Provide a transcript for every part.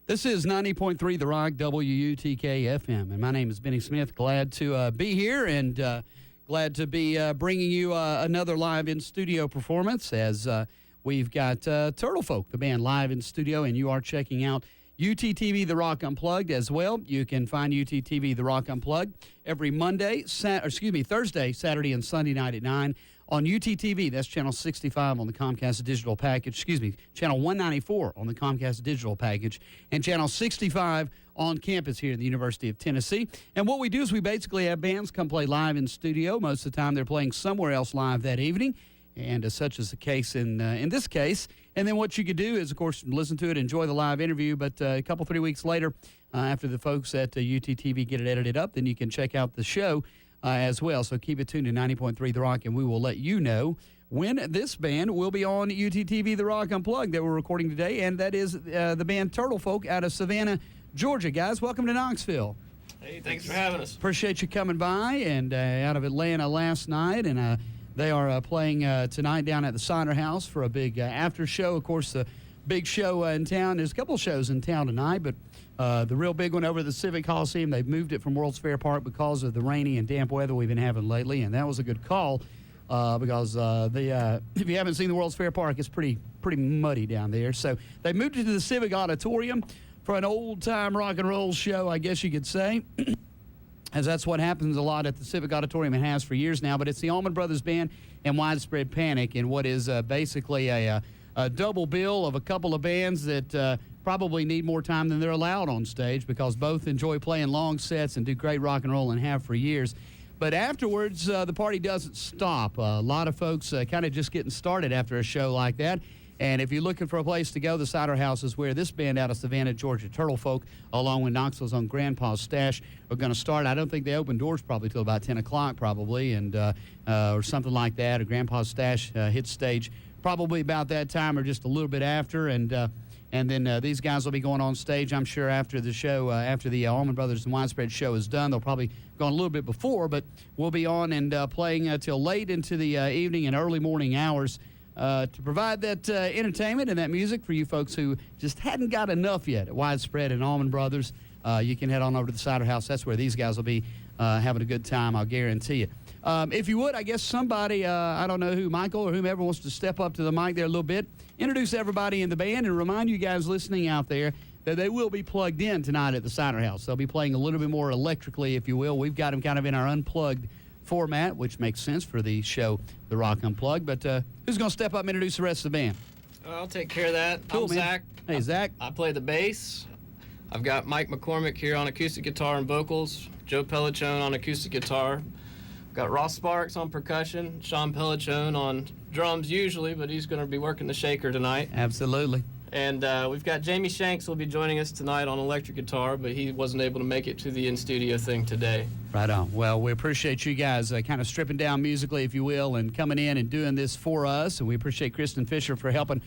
This is 90.3 The Rock, WUTK FM, and my name is Benny Smith. Glad to be here and glad to be bringing you another live in-studio performance as we've got Turtle Folk, the band, live in studio, and you are checking out UTTV The Rock Unplugged as well. You can find UTTV The Rock Unplugged every Thursday, Saturday, and Sunday night at 9 on UTTV. That's channel 65 on the Comcast digital package. Channel 194 on the Comcast digital package, and channel 65 on campus here at the University of Tennessee. And what we do is we basically have bands come play live in studio. Most of the time they're playing somewhere else live that evening, and such is the case in this case. And then what you could do is, of course, listen to it, enjoy the live interview, but a couple, 3 weeks later, after the folks at UTTV get it edited up, then you can check out the show as well. So keep it tuned to 90.3 The Rock, and we will let you know when this band will be on UTTV The Rock Unplugged that we're recording today, and that is the band Turtle Folk out of Savannah, Georgia. Guys, welcome to Knoxville. Hey, thanks for having us. Appreciate you coming by, and out of Atlanta last night, and they are playing tonight down at the Cider House for a big after show. Of course, the big show in town. There's a couple shows in town tonight, but the real big one over at the Civic Coliseum, they've moved it from World's Fair Park because of the rainy and damp weather we've been having lately, and that was a good call because if you haven't seen the World's Fair Park, it's pretty muddy down there. So they moved it to the Civic Auditorium for an old-time rock and roll show, I guess you could say. As that's what happens a lot at the Civic Auditorium. It has for years now, but it's the Allman Brothers Band and Widespread Panic in what is basically a double bill of a couple of bands that probably need more time than they're allowed on stage because both enjoy playing long sets and do great rock and roll and have for years. But afterwards, the party doesn't stop. A lot of folks kind of just getting started after a show like that. And if you're looking for a place to go, the Cider House is where this band out of Savannah, Georgia, Turtle Folk, along with Knoxville's own Grandpa's Stash, are going to start. I don't think they open doors probably till about 10 o'clock probably, and or something like that. Or Grandpa's Stash hits stage probably about that time or just a little bit after. And then these guys will be going on stage, I'm sure, after the show, after the Allman Brothers and Widespread show is done. They'll probably go on a little bit before, but we'll be on and playing till late into the evening and early morning hours. To provide that entertainment and that music for you folks who just hadn't got enough yet at Widespread and Allman Brothers, you can head on over to the Cider House. That's where these guys will be having a good time, I'll guarantee you. If you would, I guess somebody, I don't know who, Michael or whomever wants to step up to the mic there a little bit, introduce everybody in the band and remind you guys listening out there that they will be plugged in tonight at the Cider House. They'll be playing a little bit more electrically, if you will. We've got them kind of in our Unplugged format, which makes sense for the show, The Rock Unplugged. But who's going to step up and introduce the rest of the band? I'll take care of that. Cool, I'm man. Zach. Hey, Zach. I play the bass. I've got Mike McCormick here on acoustic guitar and vocals, Joe Pelliccione on acoustic guitar. Got Ross Sparks on percussion, Sean Pelliccione on drums usually, but he's going to be working the shaker tonight. Absolutely. And we've got Jamie Shanks will be joining us tonight on electric guitar, but he wasn't able to make it to the in-studio thing today. Right on. Well, we appreciate you guys kind of stripping down musically, if you will, and coming in and doing this for us. And we appreciate Kristen Fisher for helping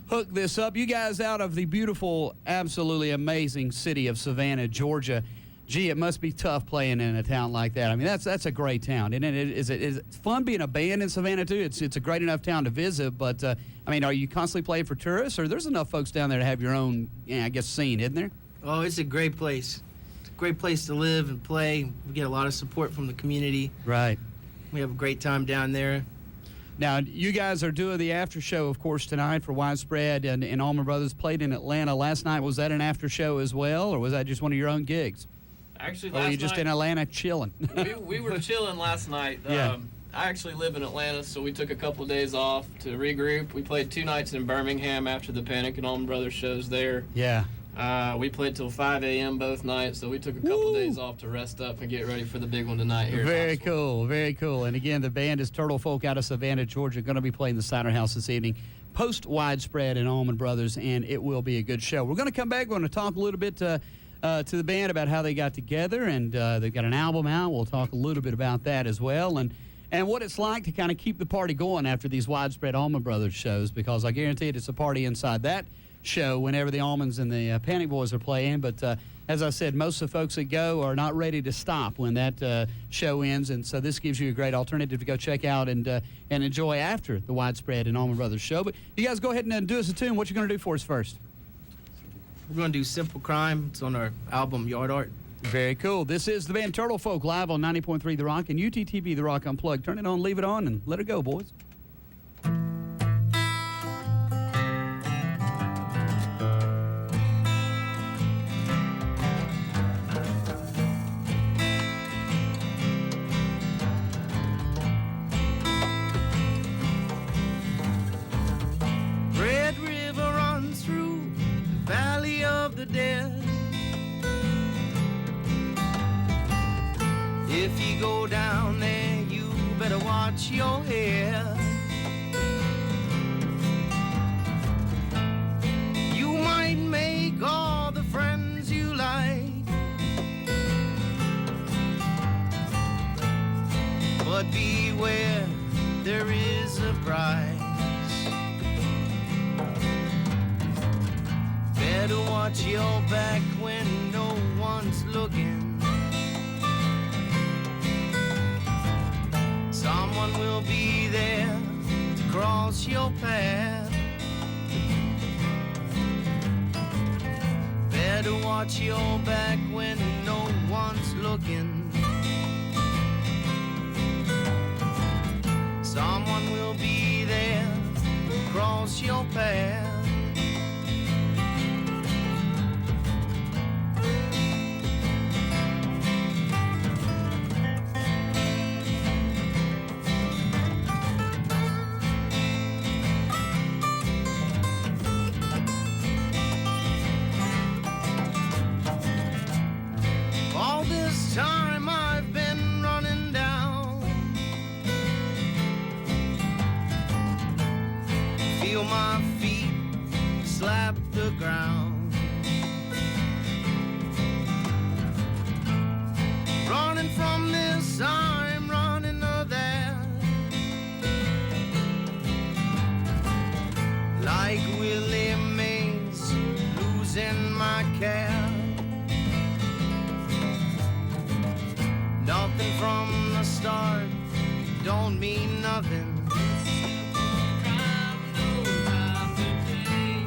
hook this up. You guys out of the beautiful, absolutely amazing city of Savannah, Georgia. Gee, it must be tough playing in a town like that. I mean, that's a great town, isn't it? Is it fun being a band in Savannah, too? It's a great enough town to visit, but, I mean, are you constantly playing for tourists, or there's enough folks down there to have your own, I guess, scene, isn't there? Oh, it's a great place. It's a great place to live and play. We get a lot of support from the community. Right. We have a great time down there. Now, you guys are doing the after show, of course, tonight for Widespread, and Allman Brothers played in Atlanta last night. Was that an after show as well, or was that just one of your own gigs? Actually, Or were you just in Atlanta chilling? we were chilling last night. Yeah. I actually live in Atlanta, so we took a couple of days off to regroup. We played 2 nights in Birmingham after the Panic and Allman Brothers shows there. Yeah. We played till 5 a.m. both nights, so we took a couple of days off to rest up and get ready for the big one tonight here. Very cool, very cool. And again, the band is Turtle Folk out of Savannah, Georgia, going to be playing the Cider House this evening, post Widespread and Allman Brothers, and it will be a good show. We're going to come back. We're going to talk a little bit to the band about how they got together, and they've got an album out. We'll talk a little bit about that as well, and what it's like to kind of keep the party going after these Widespread Allman Brothers shows, because I guarantee it's a party inside that show whenever the Allmans and the Panic Boys are playing. But as I said, most of the folks that go are not ready to stop when that show ends, and so this gives you a great alternative to go check out and enjoy after the Widespread and Allman Brothers show. But you guys go ahead and do us a tune. What you going to do for us first? We're going to do Simple Crime. It's on our album Yard Art. Very cool. This is the band Turtle Folk live on 90.3 The Rock and UTTV The Rock Unplugged. Turn it on, leave it on, and let it go, boys. Red River runs through the Valley of the Dead. If you go down there, you better watch your head. You might make all the friends you like, but beware, there is a price. Better watch your back when no one's looking. Someone will be there to cross your path. Better watch your back when no one's looking. Someone will be there to cross your path. All this time I've been running down. Feel my feet slap the ground. Running from this, I'm running to that. Like Willie Mays losing my cap. Nothing from the start don't mean nothing.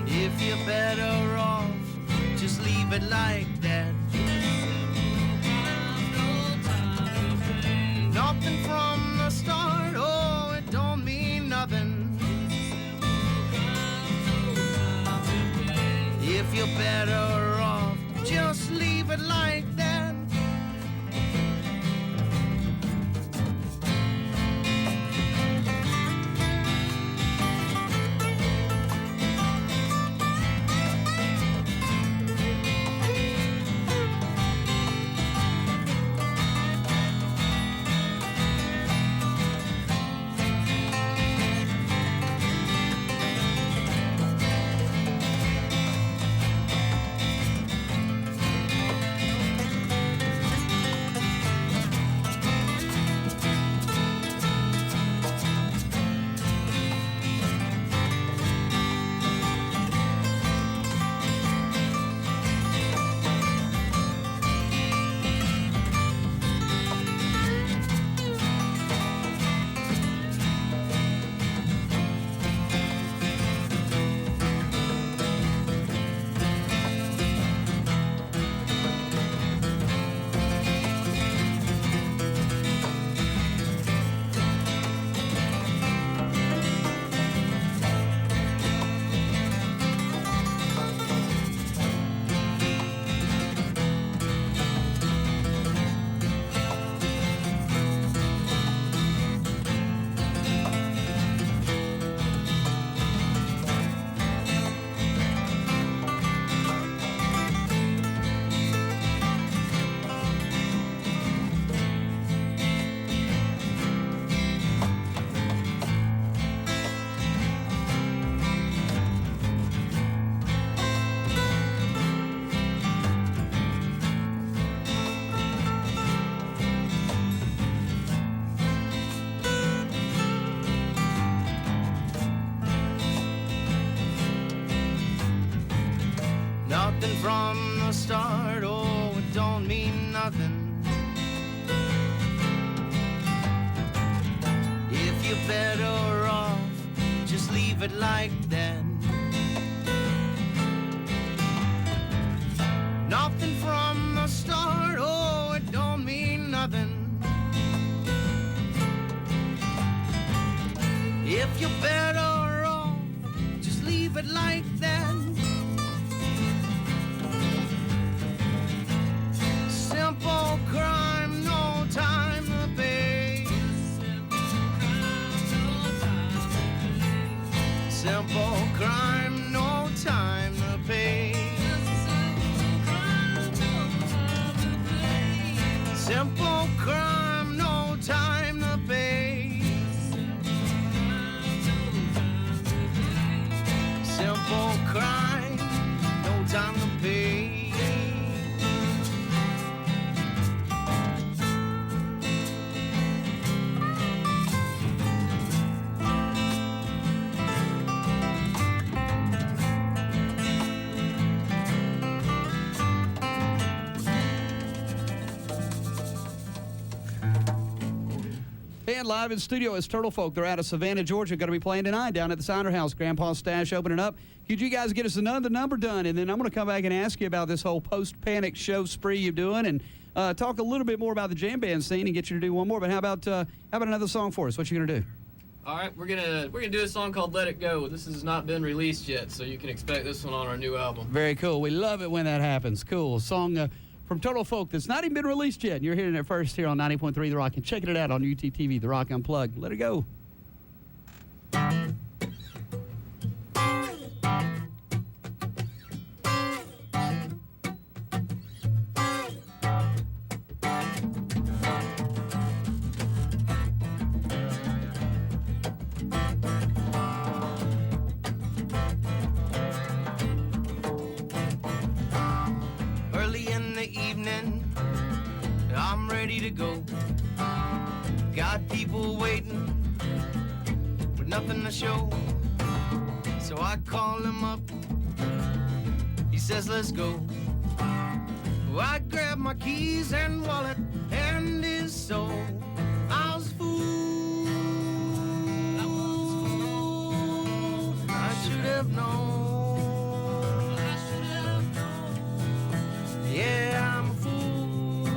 If you're better off, just leave it like that. Nothing from the start, oh, it don't mean nothing. If you're better off, just leave it like that. Nothing from the start, oh, it don't mean nothing. If you're better off, just leave it like that. Band live in studio is Turtle Folk. They're out of Savannah, Georgia. Going to be playing tonight down at the Cider House. Grandpa's Stash opening up. Could you guys get us another number done? And then I'm going to come back and ask you about this whole post-panic show spree you're doing and talk a little bit more about the jam band scene and get you to do one more. But how about another song for us? What you going to do? All right, we're gonna do a song called "Let It Go." This has not been released yet, so you can expect this one on our new album. Very cool. We love it when that happens. Cool. A song from Turtle Folk that's not even been released yet. And you're hearing it first here on 90.3 The Rock. And checking it out on UTTV, The Rock Unplugged. Let it go. Early in the evening, I'm ready to go. Got people waiting with nothing to show. So I call him up. He says, let's go. Well, I grab my keys and wallet and his soul. I was fooled. I should have known. Yeah, I'm a fool.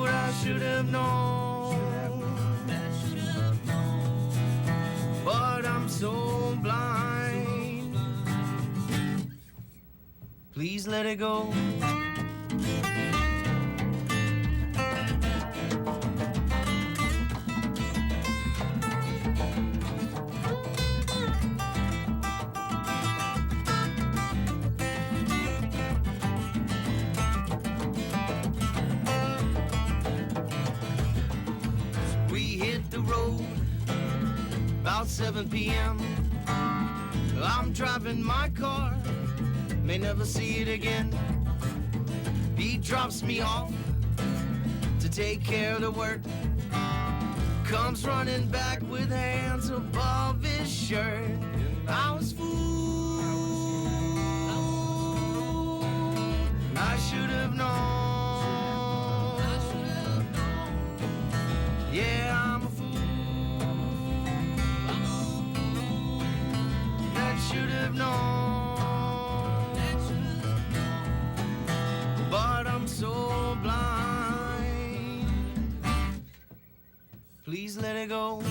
I should have known. But I'm so blind. Please let it go. About 7 p.m. I'm driving my car, may never see it again. He drops me off to take care of the work, comes running back with hands above his shirt. I was fooled. I should have known. Yeah, I'm a fool. Should have known, but I'm so blind. Please let it go.